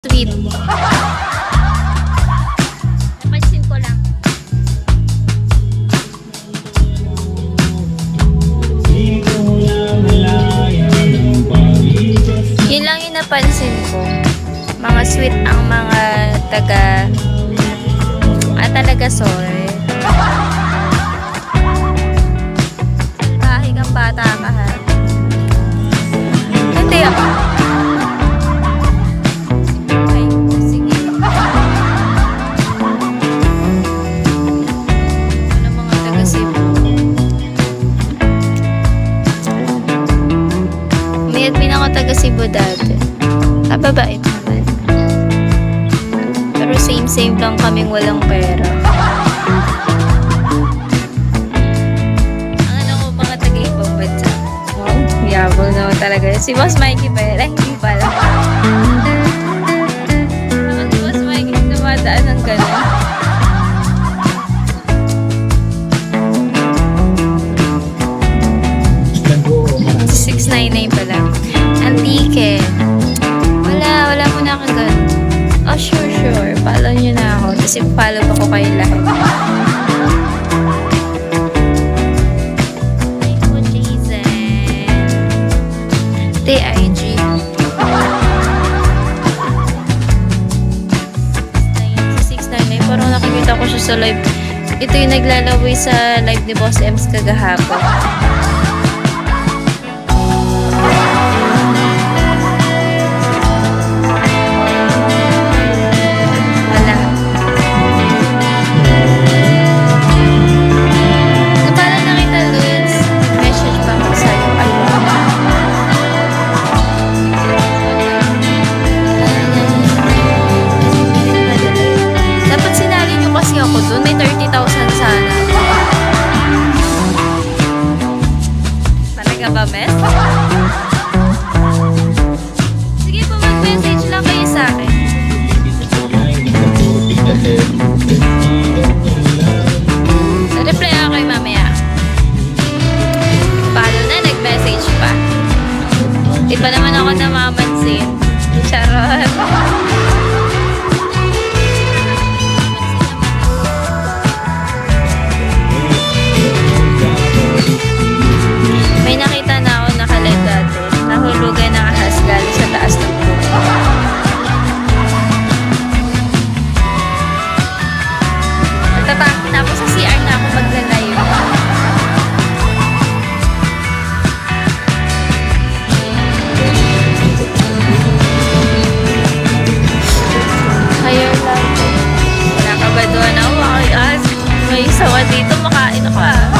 Sweet. Napansin ko lang. Yun lang yung napansin ko. Mga sweet ang mga talaga sorry. Kahit ang bata ka ha. Hindi ako. Admin ako taga Cebu dati. Kababait naman. Pero same lang kaming walang pera. Ang ano ko mga taga ibang bansa. Wow, yabol na talaga. Si Boss Mikey ba yan? Ay, hindi pala. Si Boss Mikey dumadaan ng gano'n. $699 pala. Antike. Wala mo na akong ganun. Oh, sure. Follow nyo na ako. Kasi follow pa ko kayo lahat. Thank you, Jason. TIG. Si 699. Parang nakikita ko siya sa live. Ito yung naglalaway sa live ni Boss Ems kagahapon. May 30,000 sana. Talaga ba, Mes? Sige po, mag-message lang kayo sa akin. Reply ako kayo mamaya. Paano na, nag-message pa. Di pa naman ako namamansin. Charot. May nakita na ako nakalive dati. Nahulugan ng ahas galing sa taas ng puno. Tapos sa CR na ako maglalayo. Higher lang. Wala ka ba doon? May sawa dito. Makain ako ah.